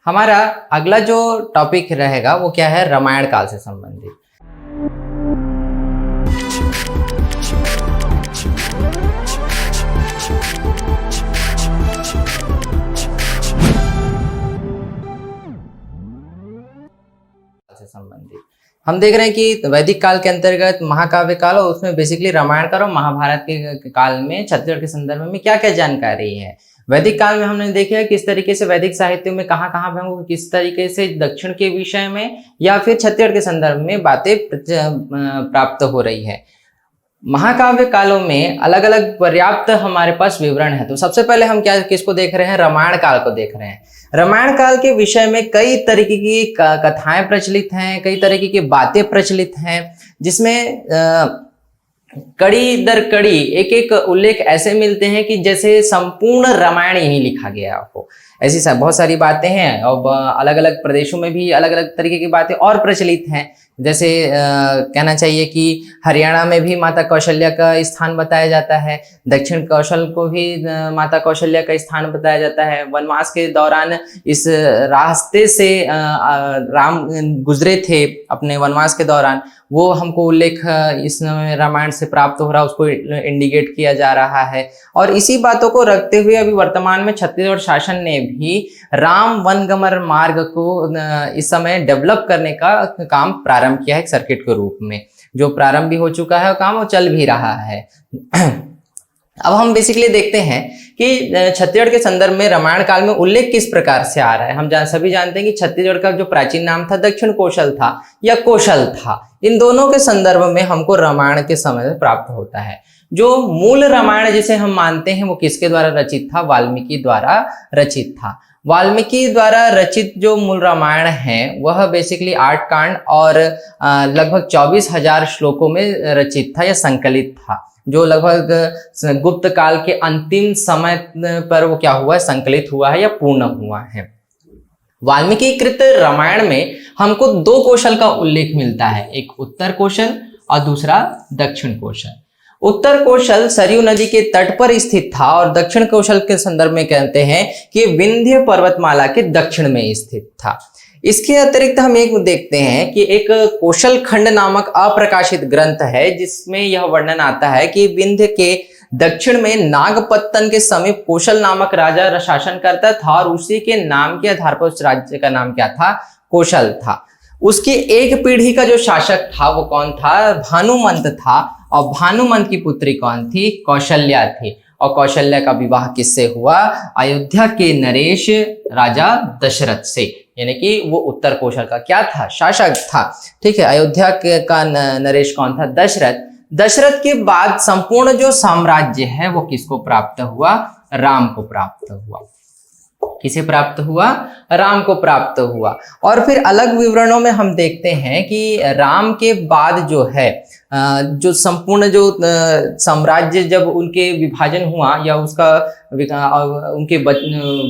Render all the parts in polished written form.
हमारा अगला जो टॉपिक रहेगा वो क्या है, रामायण काल से संबंधित। हम देख रहे हैं कि वैदिक काल के अंतर्गत महाकाव्य काल और उसमें बेसिकली रामायण काल और महाभारत के काल में छत्तीसगढ़ के संदर्भ में क्या क्या जानकारी है। वैदिक काल में हमने देखा है किस तरीके से वैदिक साहित्य में कहाँ कहाँ पे हमको किस तरीके से दक्षिण के विषय में या फिर छत्तीसगढ़ के संदर्भ में बातें प्राप्त हो रही है। महाकाव्य कालों में अलग अलग पर्याप्त हमारे पास विवरण है। तो सबसे पहले हम क्या किसको देख रहे हैं, रामायण काल को देख रहे हैं। रामायण काल के विषय में कई तरीके की कथाएं प्रचलित हैं, कई तरीके की बातें प्रचलित हैं, जिसमें कड़ी दर कड़ी एक एक उल्लेख ऐसे मिलते हैं कि जैसे संपूर्ण रामायण यही लिखा गया हो। ऐसी बहुत सारी बातें हैं और अलग अलग प्रदेशों में भी अलग अलग तरीके की बातें और प्रचलित हैं। जैसे कहना चाहिए कि हरियाणा में भी माता कौशल्या का स्थान बताया जाता है, दक्षिण कौशल को भी माता कौशल्या का स्थान बताया जाता है। वनवास के दौरान इस रास्ते से राम गुजरे थे अपने वनवास के दौरान, वो हमको उल्लेख इस रामायण से प्राप्त हो रहा है, उसको इंडिकेट किया जा रहा है। और इसी बातों को रखते हुए अभी वर्तमान में छत्तीसगढ़ शासन ने भी राम वनगमन मार्ग को इस समय डेवलप करने का काम प्रारंभ किया है सर्किट के रूप में, जो प्रारंभ भी हो चुका है और काम वो चल भी रहा है। अब हम बेसिकली देखते हैं कि छत्तीसगढ़ के संदर्भ में रामायण काल में उल्लेख किस प्रकार से आ रहा है। हम सभी जानते हैं कि छत्तीसगढ़ का जो प्राचीन नाम था दक्षिण कौशल था या कौशल था। इन दोनों के संदर्भ में हमको रामायण के समय प्राप्त होता है। जो मूल रामायण जिसे हम मानते हैं वो किसके द्वारा रचित था, वाल्मीकि द्वारा रचित था। वाल्मीकि द्वारा रचित जो मूल रामायण है वह बेसिकली 8 कांड और लगभग 24,000 श्लोकों में रचित था या संकलित था, जो लगभग गुप्त काल के अंतिम समय पर वो क्या हुआ है, संकलित हुआ है या पूर्ण हुआ है। वाल्मीकि कृत रामायण में हमको 2 कौशल का उल्लेख मिलता है, एक उत्तर कौशल और दूसरा दक्षिण कौशल। उत्तर कौशल सरयू नदी के तट पर स्थित था और दक्षिण कौशल के संदर्भ में कहते हैं कि विंध्य पर्वतमाला के दक्षिण में स्थित था। इसके अतिरिक्त हम एक देखते हैं कि एक कौशल खंड नामक अप्रकाशित ग्रंथ है, जिसमें यह वर्णन आता है कि विंध्य के दक्षिण में नागपत्तन के समीप कौशल नामक राजा शासन करता था और उसी के नाम के आधार पर उस राज्य का नाम क्या था, कौशल था। उसकी एक पीढ़ी का जो शासक था वो कौन था, भानुमंत था। और भानुमंत की पुत्री कौन थी, कौशल्या थी। और कौशल्या का विवाह किससे हुआ, अयोध्या के नरेश राजा दशरथ से, यानी कि वो उत्तर कौशल का क्या था, शासक था। ठीक है, अयोध्या का नरेश कौन था, दशरथ। दशरथ के बाद संपूर्ण जो साम्राज्य है वो किसको प्राप्त हुआ, राम को प्राप्त हुआ। किसे प्राप्त हुआ, राम को प्राप्त हुआ। और फिर अलग विवरणों में हम देखते हैं कि राम के बाद जो है जो संपूर्ण जो साम्राज्य जब उनके विभाजन हुआ या उसका उनके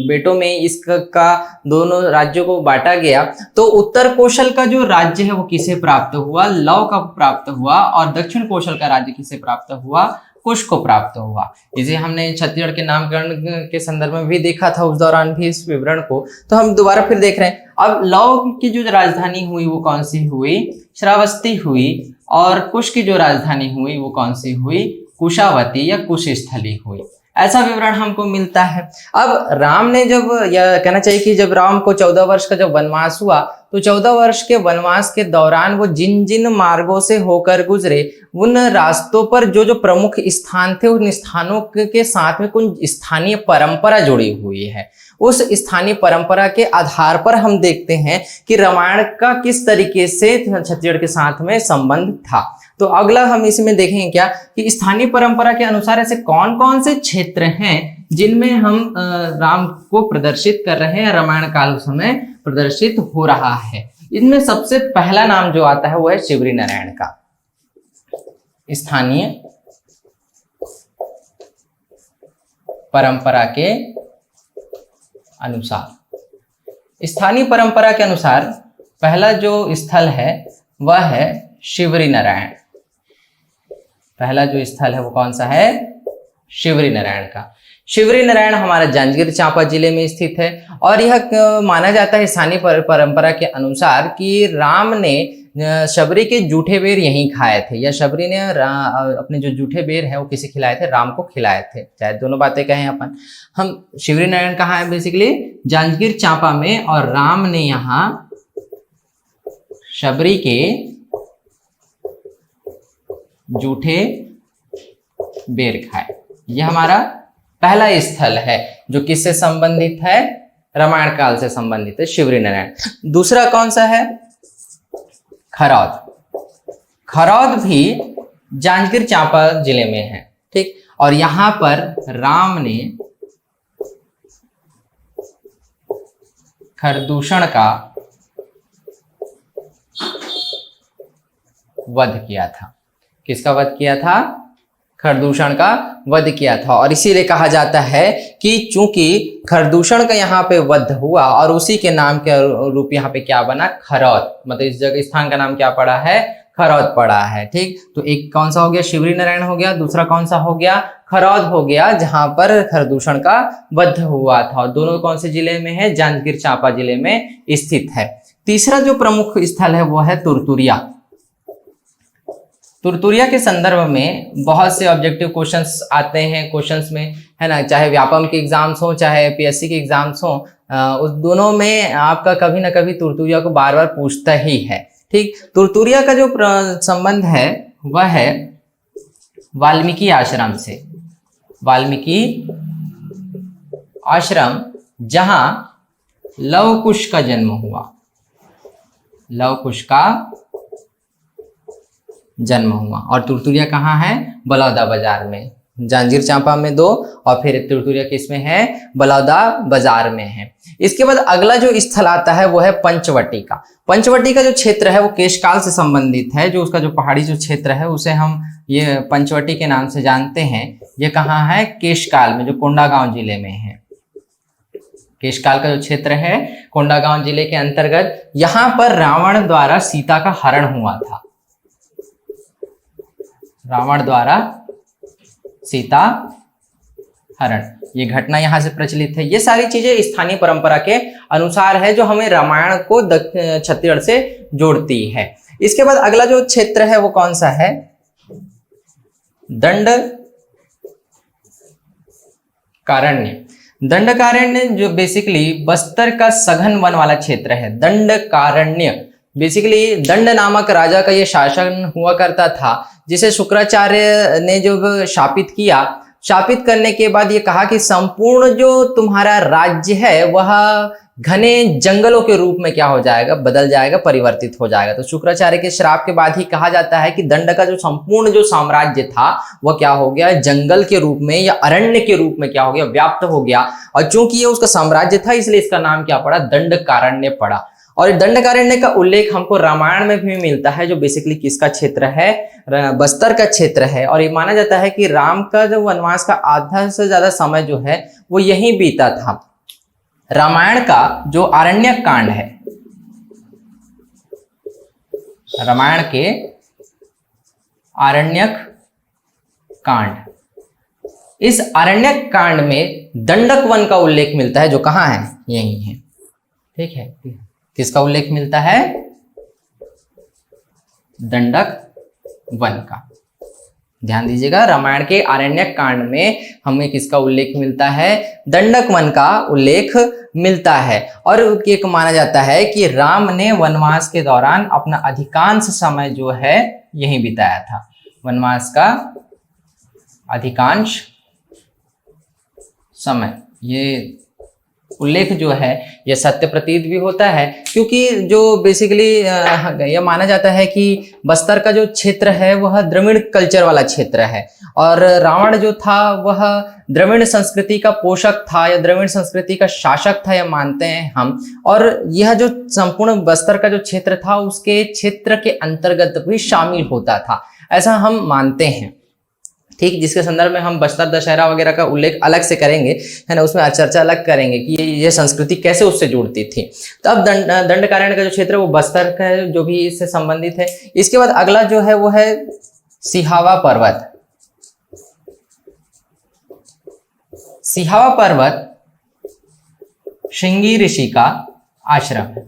बेटों में इसका दोनों राज्यों को बांटा गया, तो उत्तर कौशल का जो राज्य है वो किसे प्राप्त हुआ, लव का प्राप्त हुआ। और दक्षिण कौशल का राज्य किसे प्राप्त हुआ, कुश को प्राप्त हुआ। इसे हमने छत्तीसगढ़ के नामकरण के संदर्भ में भी देखा था उस दौरान भी इस विवरण को, तो हम दोबारा फिर देख रहे हैं। अब लव की जो राजधानी हुई वो कौन सी हुई, श्रावस्ती हुई। और कुश की जो राजधानी हुई वो कौन सी हुई, कुशावती या कुशस्थली हुई। ऐसा विवरण हमको मिलता है। अब राम ने जब, या कहना चाहिए कि जब राम को 14 वर्ष का जब वनवास हुआ, तो 14 वर्ष के वनवास के दौरान वो जिन जिन मार्गों से होकर गुजरे, उन रास्तों पर जो जो प्रमुख स्थान थे, उन स्थानों के साथ में कुछ स्थानीय परंपरा जुड़ी हुई है। उस स्थानीय परंपरा के आधार पर हम देखते हैं कि रामायण का किस तरीके से छत्तीसगढ़ के साथ में संबंध था। तो अगला हम इसमें देखेंगे क्या कि स्थानीय परंपरा के अनुसार ऐसे कौन कौन से क्षेत्र हैं जिनमें हम राम को प्रदर्शित कर रहे हैं, रामायण काल समय प्रदर्शित हो रहा है। इनमें सबसे पहला नाम जो आता है वो है शिवरी नारायण का। स्थानीय परंपरा के अनुसार, स्थानीय परंपरा के अनुसार पहला जो स्थल है वह है शिवरी नारायण। पहला जो स्थल है वो कौन सा है, शिवरी नारायण का। शिवरी नारायण हमारा जांजगीर चांपा जिले में स्थित है और यह माना जाता है स्थानीय परंपरा के अनुसार कि राम ने शबरी के जूठे बेर यहीं खाए थे, या शबरी ने अपने जो जूठे बेर हैं वो किसे खिलाए थे, राम को खिलाए थे। चाहे दोनों बातें कहें अपन, हम शिवरी नारायण कहाँ है, बेसिकली जांजगीर चांपा में, और राम ने यहाँ शबरी के जूठे बेर खाए। यह हमारा पहला स्थल है जो किससे संबंधित है, रामायण काल से संबंधित है, शिवरी नारायण। दूसरा कौन सा है, खरौद। खरौद भी जांजगीर चांपा जिले में है, ठीक। और यहां पर राम ने खरदूषण का वध किया था। किसका वध किया था, खरदूषण का वध किया था। और इसीलिए कहा जाता है कि चूंकि खरदूषण का यहाँ पे वध हुआ और उसी के नाम के रूप यहाँ पे क्या बना, खरौद, मतलब इस जगह स्थान का नाम क्या पड़ा है, खरौद पड़ा है, ठीक। तो एक कौन सा हो गया, शिवरी नारायण हो गया, दूसरा कौन सा हो गया, खरौद हो गया, जहां पर खरदूषण का वध हुआ था। और दोनों कौन से जिले में है, जांजगीर चांपा जिले में स्थित है। तीसरा जो प्रमुख स्थल है वो है तुरतुरिया। तुरतुरिया के संदर्भ में बहुत से ऑब्जेक्टिव क्वेश्चंस आते हैं क्वेश्चंस में, है ना, चाहे व्यापम के एग्जाम्स हो चाहे पीएससी के एग्जाम्स हो, उस दोनों में आपका कभी ना कभी तुरतुरिया को बार बार पूछता ही है, ठीक। तुरतुरिया का जो संबंध है वह है वाल्मीकि आश्रम से। वाल्मीकि आश्रम जहां लव कुश का जन्म हुआ, लव कुश का जन्म हुआ। और तुरतुरिया कहाँ है, बलौदा बाजार में। जांजगीर चांपा में 2 और फिर तुरतुरिया किसमें है, बलौदा बाजार में है। इसके बाद अगला जो स्थल आता है वो है पंचवटी का। पंचवटी का जो क्षेत्र है वो केशकाल से संबंधित है, जो उसका जो पहाड़ी जो क्षेत्र है उसे हम ये पंचवटी के नाम से जानते हैं। ये कहाँ है, केशकाल में, जो कोंडागांव जिले में है। केशकाल का जो क्षेत्र है कोंडागांव जिले के अंतर्गत, यहाँ पर रावण द्वारा सीता का हरण हुआ था। रावण द्वारा सीता हरण, ये घटना यहां से प्रचलित है। ये सारी चीजें स्थानीय परंपरा के अनुसार है जो हमें रामायण को छत्तीसगढ़ से जोड़ती है। इसके बाद अगला जो क्षेत्र है वो कौन सा है, दंडकारण्य। दंडकारण्य जो बेसिकली बस्तर का सघन वन वाला क्षेत्र है। दंडकारण्य बेसिकली दंड नामक राजा का ये शासन हुआ करता था, जिसे शुक्राचार्य ने जो शापित किया। शापित करने के बाद ये कहा कि संपूर्ण जो तुम्हारा राज्य है वह घने जंगलों के रूप में क्या हो जाएगा, बदल जाएगा, परिवर्तित हो जाएगा। तो शुक्राचार्य के श्राप के बाद ही कहा जाता है कि दंड का जो संपूर्ण जो साम्राज्य था वह क्या हो गया, जंगल के रूप में या अरण्य के रूप में क्या हो गया, व्याप्त हो गया। और चूंकि ये उसका साम्राज्य था इसलिए इसका नाम क्या पड़ा, दंडकारण्य पड़ा। और दंडकारण्य का उल्लेख हमको रामायण में भी मिलता है, जो बेसिकली किसका क्षेत्र है, बस्तर का क्षेत्र है। और ये माना जाता है कि राम का जो वनवास का आधा से ज्यादा समय जो है वो यहीं बीता था। रामायण का जो आरण्यक कांड है, रामायण के आरण्यक कांड, इस आरण्यक कांड में दंडक वन का उल्लेख मिलता है, जो कहाँ है, यही है, ठीक है। किसका उल्लेख मिलता है, दंडक वन का। ध्यान दीजिएगा, रामायण के आरण्यक कांड में हमें किसका उल्लेख मिलता है, दंडक वन का उल्लेख मिलता है। और एक माना जाता है कि राम ने वनवास के दौरान अपना अधिकांश समय जो है यहीं बिताया था। वनवास का अधिकांश समय, ये उल्लेख जो है यह सत्य प्रतीत भी होता है, क्योंकि जो बेसिकली यह माना जाता है कि बस्तर का जो क्षेत्र है वह द्रविड़ कल्चर वाला क्षेत्र है, और रावण जो था वह द्रविड़ संस्कृति का पोषक था या द्रविड़ संस्कृति का शासक था, यह मानते हैं हम। और यह जो संपूर्ण बस्तर का जो क्षेत्र था उसके क्षेत्र के अंतर्गत भी शामिल होता था, ऐसा हम मानते हैं, ठीक। जिसके संदर्भ में हम बस्तर दशहरा वगैरह का उल्लेख अलग से करेंगे, है ना, उसमें चर्चा अलग करेंगे कि ये संस्कृति कैसे उससे जुड़ती थी। तो अब दंडकारण्य का जो क्षेत्र है वो बस्तर का है, जो भी इससे संबंधित है। इसके बाद अगला जो है वो है सिहावा पर्वत। सिहावा पर्वत श्रृंगी ऋषि का आश्रम है।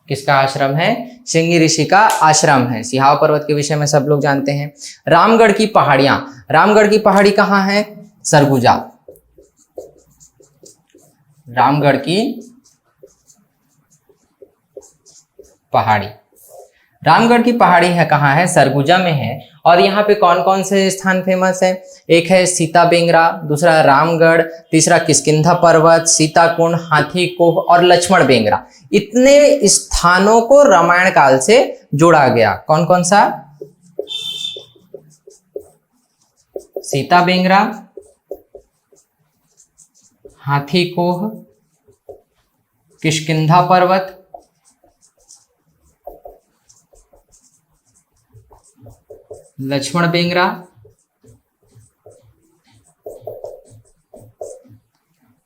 किसका आश्रम है? श्रृंगी ऋषि का आश्रम है। सिहावा पर्वत के विषय में सब लोग जानते हैं। रामगढ़ की पहाड़ियां, रामगढ़ की पहाड़ी कहाँ है? सरगुजा। रामगढ़ की पहाड़ी, रामगढ़ की पहाड़ी है कहाँ है? सरगुजा में है। और यहाँ पे कौन कौन से स्थान फेमस है? एक है सीता बेंगरा, दूसरा रामगढ़, तीसरा किष्किंधा पर्वत, सीताकुंड, हाथी कोह और लक्ष्मण बेंगरा। इतने स्थानों को रामायण काल से जोड़ा गया। कौन कौन सा? सीता बेंगरा, हाथी कोह, किष्किंधा पर्वत, लक्ष्मण बेंगरा,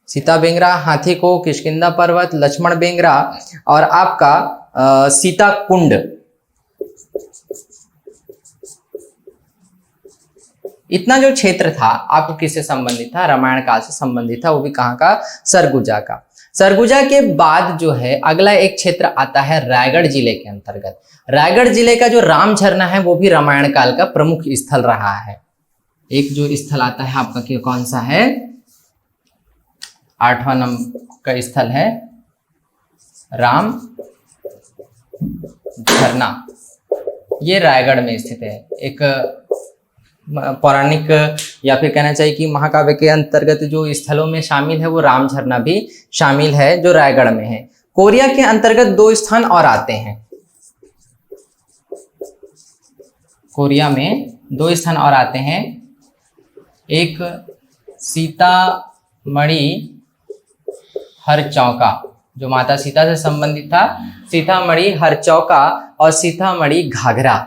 सीता बेंगरा, हाथी को, किष्किंधा पर्वत, लक्ष्मण बेंगरा और आपका सीता कुंड। इतना जो क्षेत्र था आपको किससे संबंधित था? रामायण काल से संबंधित था। वो भी कहाँ का? सरगुजा का। सरगुजा के बाद जो है अगला एक क्षेत्र आता है रायगढ़ जिले के अंतर्गत। रायगढ़ जिले का जो राम झरना है वो भी रामायण काल का प्रमुख स्थल रहा है। एक जो स्थल आता है आपका कि कौन सा है? 8वां नंबर का स्थल है राम झरना। ये रायगढ़ में स्थित है। एक पौराणिक या फिर कहना चाहिए कि महाकाव्य के अंतर्गत जो स्थलों में शामिल है वो राम झरना भी शामिल है जो रायगढ़ में है। कोरिया के अंतर्गत 2 स्थान और आते हैं। कोरिया में 2 स्थान और आते हैं। एक सीतामढ़ी हरचौका जो माता सीता से संबंधित था, सीतामढ़ी हरचौका और सीतामढ़ी घाघरा।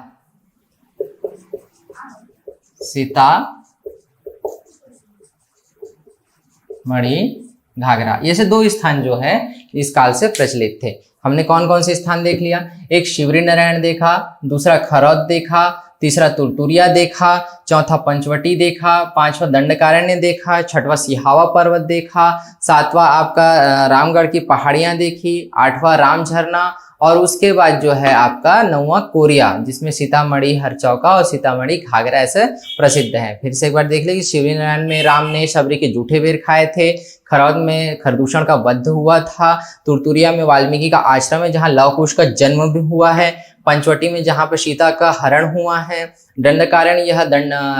सीतामढ़ी घाघरा, ये से 2 स्थान जो है इस काल से प्रचलित थे। हमने कौन कौन से स्थान देख लिया? एक शिवरी नारायण देखा, दूसरा खरौद देखा, तीसरा तुरतुरिया देखा, चौथा पंचवटी देखा, 5वां दंडकारण्य देखा, 6वां सिहावा पर्वत देखा, 7वां आपका रामगढ़ की पहाड़ियां देखी, 8वां राम झरना और उसके बाद जो है आपका 9वां कोरिया जिसमें सीतामढ़ी हरचौका और सीतामढ़ी घाघरा ऐसे प्रसिद्ध है। फिर से एक बार देख ले कि शिवरी नारायण में राम ने शबरी के जूठे बेर खाए थे, खरौद में खरदूषण का वध हुआ था, तुरतुरिया में वाल्मीकि का आश्रम है जहाँ लव कुश का जन्म भी हुआ है, पंचवटी में जहाँ पर सीता का हरण हुआ है, दंडकारण्य यह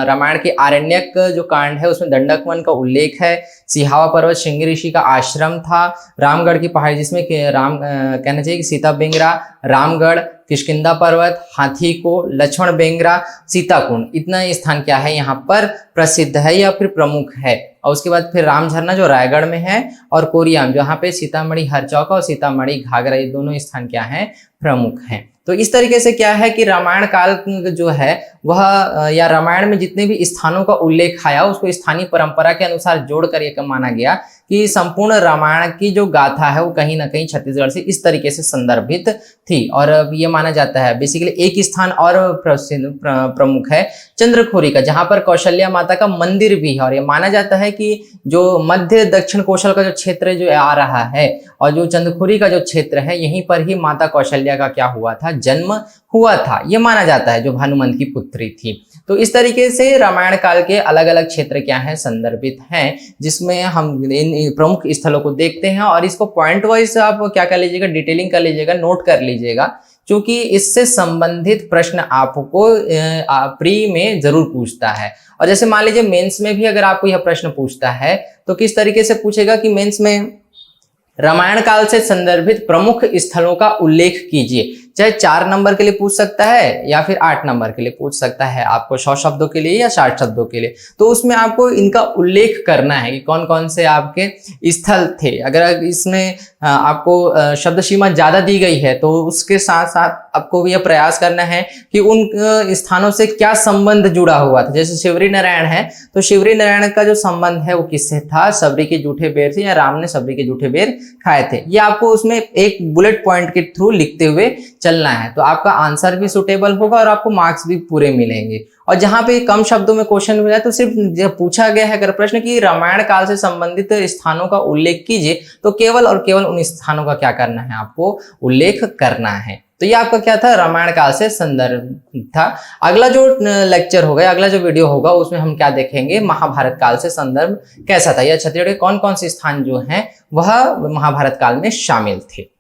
रामायण के आरण्यक जो कांड है उसमें दंडक वन का उल्लेख है, सिहावा पर्वत श्रृंगी ऋषि का आश्रम था, रामगढ़ की पहाड़ी जिसमें कहना चाहिए कि सीता बेंगरा, रामगढ़, किष्किंधा पर्वत, हाथी को, लक्ष्मण बेंगरा, सीताकुंड, इतना स्थान क्या है यहाँ पर प्रसिद्ध है या फिर प्रमुख है। और उसके बाद फिर राम झरना जो रायगढ़ में है और कोरिया जहाँ पे सीतामढ़ी हरचौका और सीतामढ़ी घाघरा ये दोनों स्थान क्या है? प्रमुख हैं। तो इस तरीके से क्या है कि रामायण काल जो है वह या रामायण में जितने भी स्थानों का उल्लेख आया उसको स्थानीय परंपरा के अनुसार जोड़कर ये माना गया कि संपूर्ण रामायण की जो गाथा है वो कहीं ना कहीं छत्तीसगढ़ से इस तरीके से संदर्भित थी। और ये माना जाता है बेसिकली एक स्थान और प्रमुख है चंद्रखोरी का जहाँ पर कौशल्या माता का मंदिर भी है। और ये माना जाता है कि जो मध्य दक्षिण कौशल का जो क्षेत्र जो आ रहा है और जो चंद्रखोरी का जो क्षेत्र है यहीं पर ही माता कौशल्या का क्या हुआ था? जन्म हुआ था, ये माना जाता है, जो भानुमंत की पुत्री थी। तो इस तरीके से रामायण काल के अलग अलग क्षेत्र क्या हैं? संदर्भित हैं, जिसमें हम इन प्रमुख स्थलों को देखते हैं और इसको पॉइंट वाइज आप क्या कर लीजिएगा? डिटेलिंग कर लीजिएगा, नोट कर लीजिएगा, क्योंकि इससे संबंधित प्रश्न आपको प्री में जरूर पूछता है। और जैसे मान लीजिए मेंस में भी अगर आपको यह प्रश्न पूछता है तो किस तरीके से पूछेगा कि मेंस में रामायण काल से संदर्भित प्रमुख स्थलों का उल्लेख कीजिए। चाहे 4 नंबर के लिए पूछ सकता है या फिर 8 नंबर के लिए पूछ सकता है, आपको 100 शब्दों के लिए या 60 शब्दों के लिए। तो उसमें आपको इनका उल्लेख करना है कि कौन कौन से आपके स्थल थे। अगर इसमें आपको शब्द सीमा ज़्यादा दी गई है, तो उसके साथ साथ आपको भी यह प्रयास करना है कि उन स्थानों से क्या संबंध जुड़ा हुआ था। जैसे शिवरी नारायण है, तो शिवरी नारायण का जो संबंध है वो किससे था, सबरी के जूठे बेर से, या राम ने सबरी के जूठे बेर खाए थे। ये आपको उसमें एक बुलेट पॉइंट के थ्रू लिखते हुए चलना है, तो आपका आंसर भी सुटेबल होगा और आपको मार्क्स भी पूरे मिलेंगे। और जहां पे कम शब्दों में क्वेश्चन मिला है, तो सिर्फ जब पूछा गया है अगर प्रश्न कि रामायण काल से संबंधित स्थानों का उल्लेख कीजिए, तो केवल और केवल उन स्थानों का क्या करना है, आपको उल्लेख करना है। तो ये आपका क्या था, रामायण काल से संदर्भ था। अगला जो लेक्चर होगा, अगला जो वीडियो होगा, उसमें हम क्या देखेंगे, महाभारत काल से संदर्भ कैसा था, या छत्तीसगढ़ के कौन कौन से स्थान जो हैं वह महाभारत काल में शामिल थे।